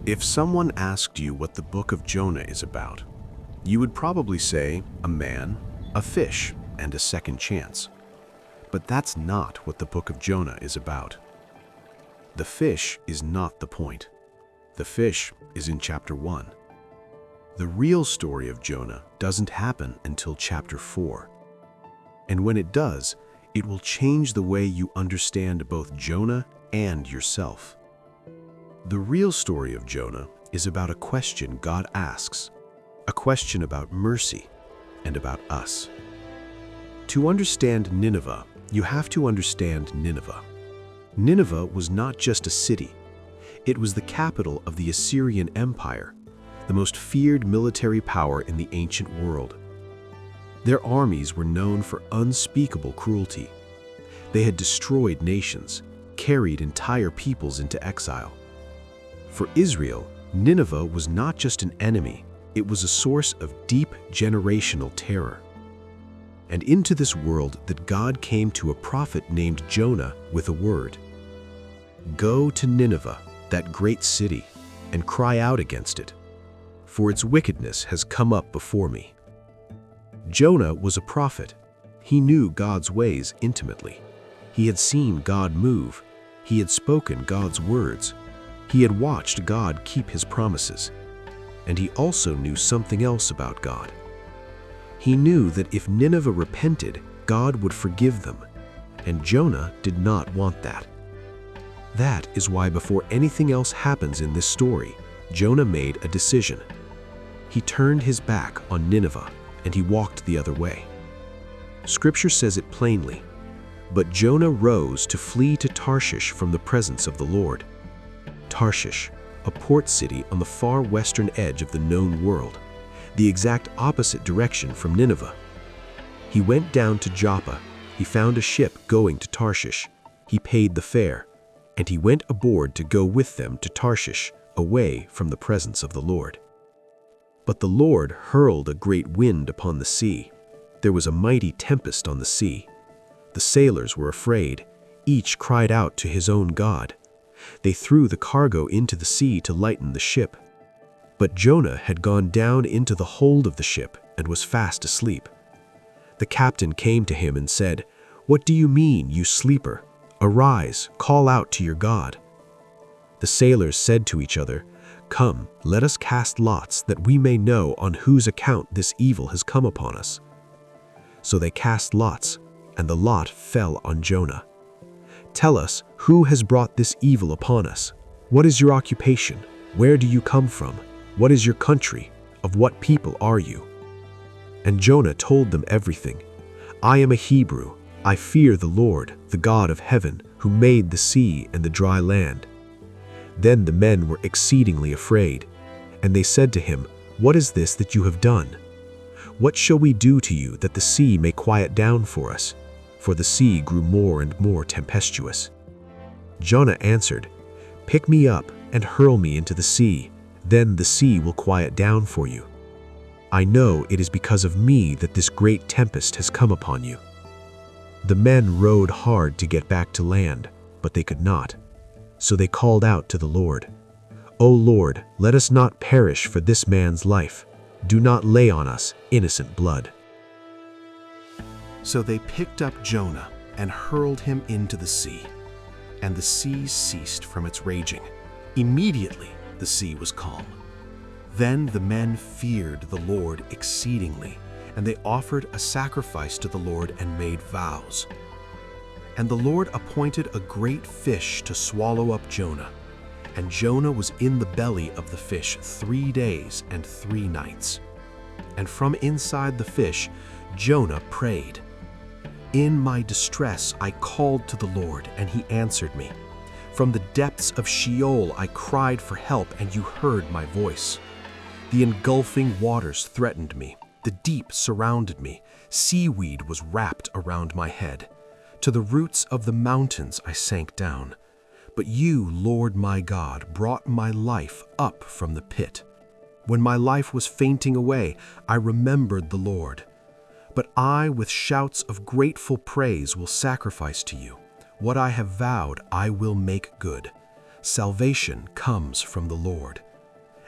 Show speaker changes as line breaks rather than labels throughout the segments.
If someone asked you what the Book of Jonah is about, you would probably say a man, a fish, and a second chance. But that's not what the Book of Jonah is about. The fish is not the point. The fish is in chapter 1. The real story of Jonah doesn't happen until chapter 4. And when it does, it will change the way you understand both Jonah and yourself. The real story of Jonah is about a question God asks, a question about mercy and about us. To understand Nineveh, you have to understand Nineveh. Nineveh was not just a city. It was the capital of the Assyrian Empire, the most feared military power in the ancient world. Their armies were known for unspeakable cruelty. They had destroyed nations, carried entire peoples into exile. For Israel, Nineveh was not just an enemy, it was a source of deep generational terror. And into this world that God came to a prophet named Jonah with a word. Go to Nineveh, that great city, and cry out against it, for its wickedness has come up before me. Jonah was a prophet. He knew God's ways intimately. He had seen God move. He had spoken God's words. He had watched God keep his promises. And he also knew something else about God. He knew that if Nineveh repented, God would forgive them, and Jonah did not want that. That is why before anything else happens in this story, Jonah made a decision. He turned his back on Nineveh, and he walked the other way. Scripture says it plainly, but Jonah rose to flee to Tarshish from the presence of the Lord. Tarshish, a port city on the far western edge of the known world, the exact opposite direction from Nineveh. He went down to Joppa. He found a ship going to Tarshish. He paid the fare, and he went aboard to go with them to Tarshish, away from the presence of the Lord. But the Lord hurled a great wind upon the sea. There was a mighty tempest on the sea. The sailors were afraid. Each cried out to his own god. They threw the cargo into the sea to lighten the ship. But Jonah had gone down into the hold of the ship and was fast asleep. The captain came to him and said, "What do you mean, you sleeper? Arise, call out to your God." The sailors said to each other, "Come, let us cast lots that we may know on whose account this evil has come upon us." So they cast lots, and the lot fell on Jonah. "Tell us, who has brought this evil upon us? What is your occupation? Where do you come from? What is your country? Of what people are you?" And Jonah told them everything. "I am a Hebrew. I fear the Lord, the God of heaven, who made the sea and the dry land." Then the men were exceedingly afraid, and they said to him, "What is this that you have done? What shall we do to you that the sea may quiet down for us?" For the sea grew more and more tempestuous. Jonah answered, "Pick me up and hurl me into the sea. Then the sea will quiet down for you. I know it is because of me that this great tempest has come upon you." The men rowed hard to get back to land, but they could not. So they called out to the Lord, "O Lord, let us not perish for this man's life. Do not lay on us innocent blood." So they picked up Jonah and hurled him into the sea, and the sea ceased from its raging. Immediately the sea was calm. Then the men feared the Lord exceedingly, and they offered a sacrifice to the Lord and made vows. And the Lord appointed a great fish to swallow up Jonah, and Jonah was in the belly of the fish 3 days and 3 nights. And from inside the fish, Jonah prayed. "In my distress I called to the Lord, and he answered me. From the depths of Sheol I cried for help, and you heard my voice. The engulfing waters threatened me. The deep surrounded me. Seaweed was wrapped around my head. To the roots of the mountains I sank down. But you, Lord my God, brought my life up from the pit. When my life was fainting away, I remembered the Lord. But I, with shouts of grateful praise, will sacrifice to you. What I have vowed, I will make good. Salvation comes from the Lord.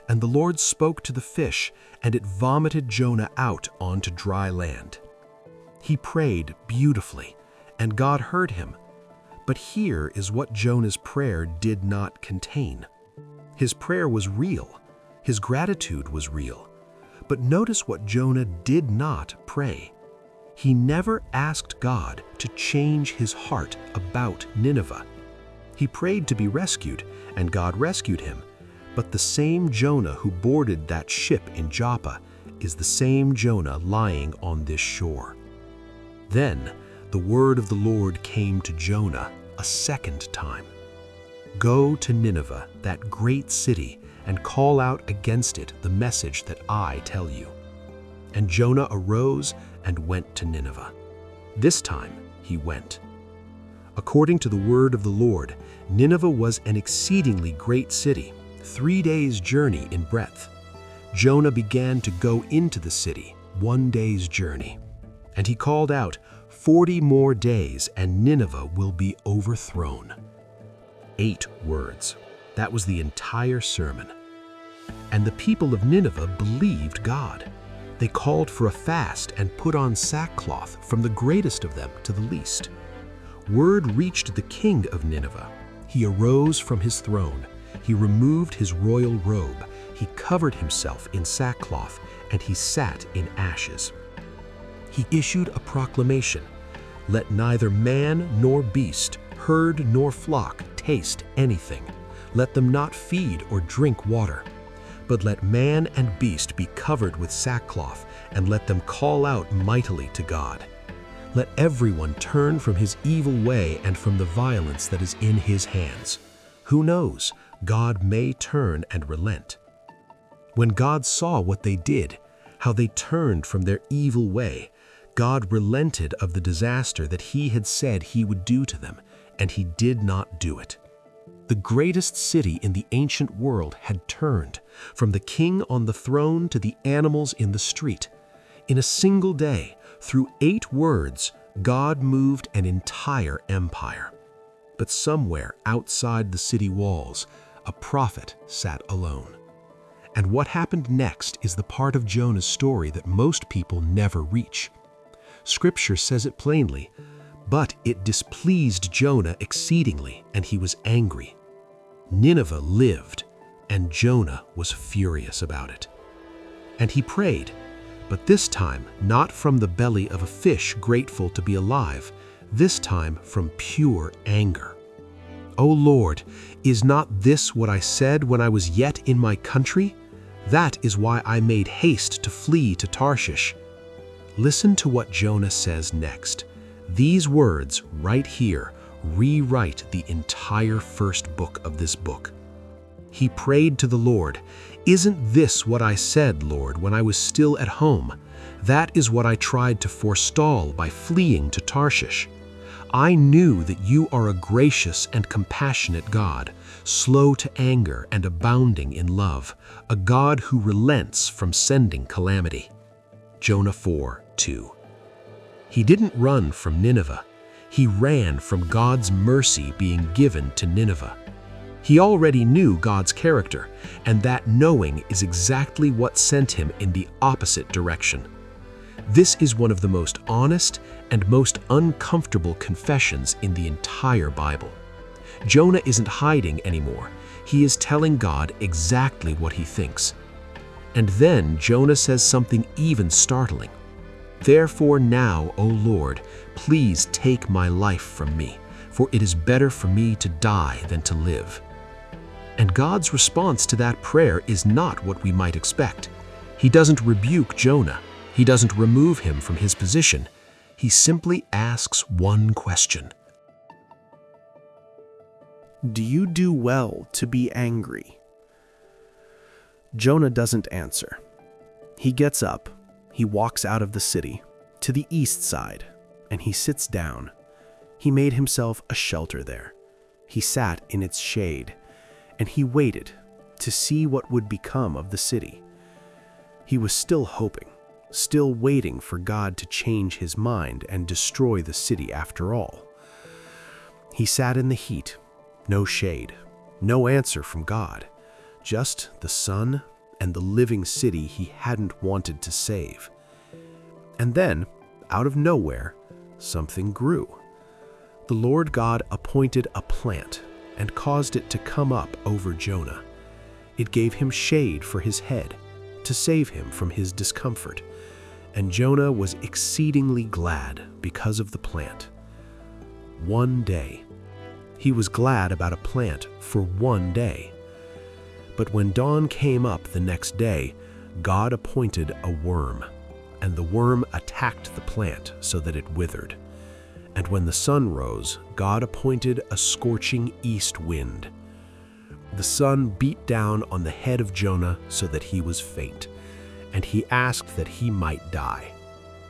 And the Lord spoke to the fish, and it vomited Jonah out onto dry land. He prayed beautifully, and God heard him. But here is what Jonah's prayer did not contain. His prayer was real. His gratitude was real. But notice what Jonah did not pray. He never asked God to change his heart about Nineveh. He prayed to be rescued, and God rescued him. But the same Jonah who boarded that ship in Joppa is the same Jonah lying on this shore. Then the word of the Lord came to Jonah a second time. Go to Nineveh, that great city, and call out against it the message that I tell you. And Jonah arose and went to Nineveh. This time he went. According to the word of the Lord, Nineveh was an exceedingly great city, 3 days' journey in breadth. Jonah began to go into the city, 1 day's journey. And he called out, 40 more days, and Nineveh will be overthrown. 8 words. That was the entire sermon. And the people of Nineveh believed God. They called for a fast and put on sackcloth, from the greatest of them to the least. Word reached the king of Nineveh. He arose from his throne. He removed his royal robe. He covered himself in sackcloth, and he sat in ashes. He issued a proclamation: let neither man nor beast, herd nor flock taste anything. Let them not feed or drink water. But let man and beast be covered with sackcloth, and let them call out mightily to God. Let everyone turn from his evil way and from the violence that is in his hands. Who knows? God may turn and relent. When God saw what they did, how they turned from their evil way, God relented of the disaster that he had said he would do to them, and he did not do it. The greatest city in the ancient world had turned, from the king on the throne to the animals in the street. In a single day, through 8 words, God moved an entire empire. But somewhere outside the city walls, a prophet sat alone. And what happened next is the part of Jonah's story that most people never reach. Scripture says it plainly, but it displeased Jonah exceedingly, and he was angry. Nineveh lived, and Jonah was furious about it. And he prayed, but this time not from the belly of a fish grateful to be alive, this time from pure anger. O Lord, is not this what I said when I was yet in my country? That is why I made haste to flee to Tarshish. Listen to what Jonah says next. These words right here rewrite the entire first book of this book. He prayed to the Lord, "Isn't this what I said, Lord, when I was still at home? That is what I tried to forestall by fleeing to Tarshish. I knew that you are a gracious and compassionate God, slow to anger and abounding in love, a God who relents from sending calamity." Jonah 4:2. He didn't run from Nineveh. He ran from God's mercy being given to Nineveh. He already knew God's character, and that knowing is exactly what sent him in the opposite direction. This is one of the most honest and most uncomfortable confessions in the entire Bible. Jonah isn't hiding anymore. He is telling God exactly what he thinks. And then Jonah says something even startling. "Therefore now, O Lord, please take my life from me, for it is better for me to die than to live." And God's response to that prayer is not what we might expect. He doesn't rebuke Jonah. He doesn't remove him from his position. He simply asks one question.
Do you do well to be angry? Jonah doesn't answer. He gets up, he walks out of the city, to the east side, and he sits down. He made himself a shelter there. He sat in its shade, and he waited to see what would become of the city. He was still hoping, still waiting for God to change his mind and destroy the city after all. He sat in the heat, no shade, no answer from God, just the sun and the living city he hadn't wanted to save. And then, out of nowhere, something grew. The Lord God appointed a plant and caused it to come up over Jonah. It gave him shade for his head, to save him from his discomfort, and Jonah was exceedingly glad because of the plant. One day. He was glad about a plant for one day. But when dawn came up the next day, God appointed a worm, and the worm attacked the plant so that it withered. And when the sun rose, God appointed a scorching east wind. The sun beat down on the head of Jonah so that he was faint, and he asked that he might die.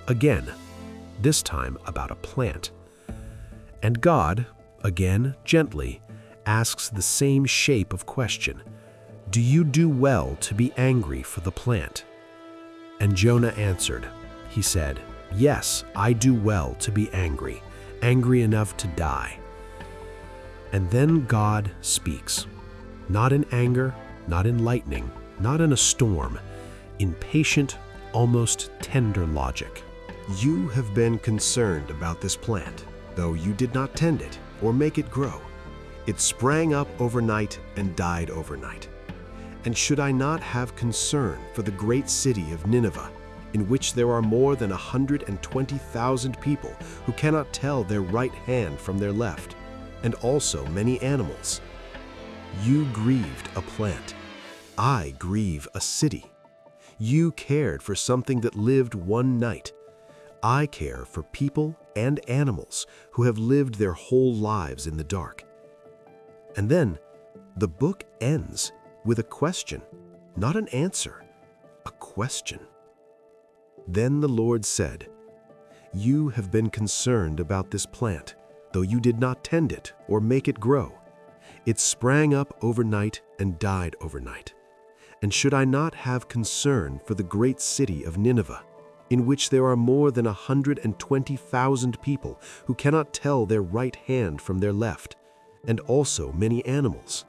Again, this time about a plant. And God, again gently, asks the same shape of question. Do you do well to be angry for the plant? And Jonah answered. He said, Yes, I do well to be angry, angry enough to die. And then God speaks, not in anger, not in lightning, not in a storm, in patient, almost tender logic.
You have been concerned about this plant, though you did not tend it or make it grow. It sprang up overnight and died overnight. And should I not have concern for the great city of Nineveh, in which there are more than 120,000 people who cannot tell their right hand from their left, and also many animals? You grieved a plant. I grieve a city. You cared for something that lived one night. I care for people and animals who have lived their whole lives in the dark. And then the book ends with a question, not an answer, a question. Then the Lord said, You have been concerned about this plant, though you did not tend it or make it grow. It sprang up overnight and died overnight. And should I not have concern for the great city of Nineveh, in which there are more than 120,000 people who cannot tell their right hand from their left, and also many animals?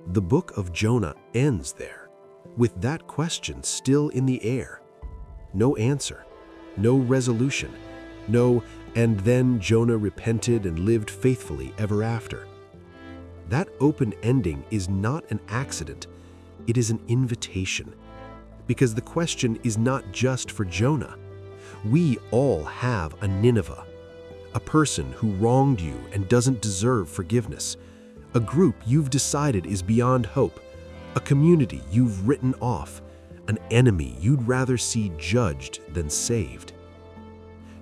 The book of Jonah ends there, with that question still in the air. No answer, no resolution, no, and then Jonah repented and lived faithfully ever after. That open ending is not an accident, it is an invitation. Because the question is not just for Jonah. We all have a Nineveh, a person who wronged you and doesn't deserve forgiveness, a group you've decided is beyond hope, a community you've written off, an enemy you'd rather see judged than saved.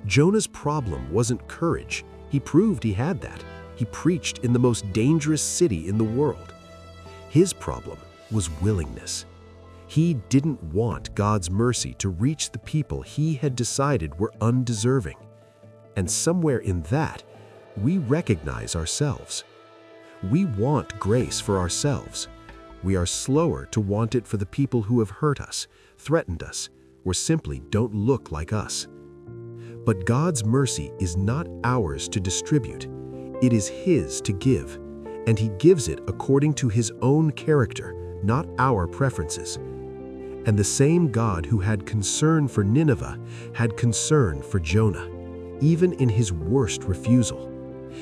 Jonah's problem wasn't courage. He proved he had that. He preached in the most dangerous city in the world. His problem was willingness. He didn't want God's mercy to reach the people he had decided were undeserving. And somewhere in that, we recognize ourselves. We want grace for ourselves. We are slower to want it for the people who have hurt us, threatened us, or simply don't look like us. But God's mercy is not ours to distribute. It is His to give, and He gives it according to His own character, not our preferences. And the same God who had concern for Nineveh had concern for Jonah, even in his worst refusal.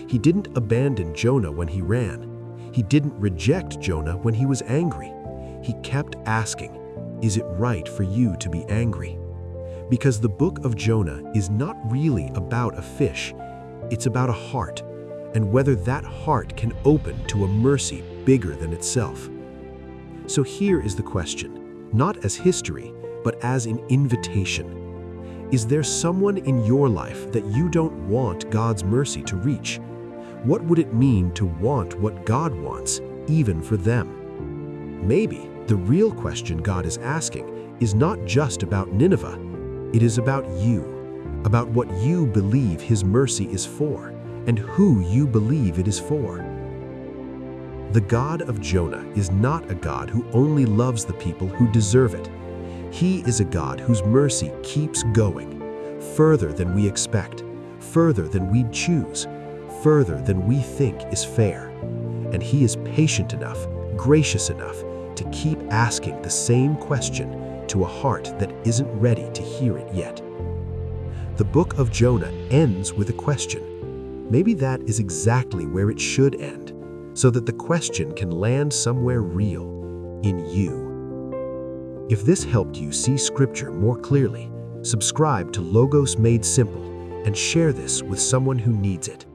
He didn't abandon Jonah when he ran. He didn't reject Jonah when he was angry. He kept asking, Is it right for you to be angry? Because the book of Jonah is not really about a fish. It's about a heart, and whether that heart can open to a mercy bigger than itself. So here is the question, not as history, but as an invitation. Is there someone in your life that you don't want God's mercy to reach? What would it mean to want what God wants, even for them? Maybe the real question God is asking is not just about Nineveh. It is about you, about what you believe His mercy is for, and who you believe it is for. The God of Jonah is not a God who only loves the people who deserve it. He is a God whose mercy keeps going, further than we expect, further than we'd choose, further than we think is fair. And He is patient enough, gracious enough,
to keep asking the same question to a heart that isn't ready to hear it yet. The book of Jonah ends with a question. Maybe that is exactly where it should end, so that the question can land somewhere real, in you. If this helped you see Scripture more clearly, subscribe to Logos Made Simple and share this with someone who needs it.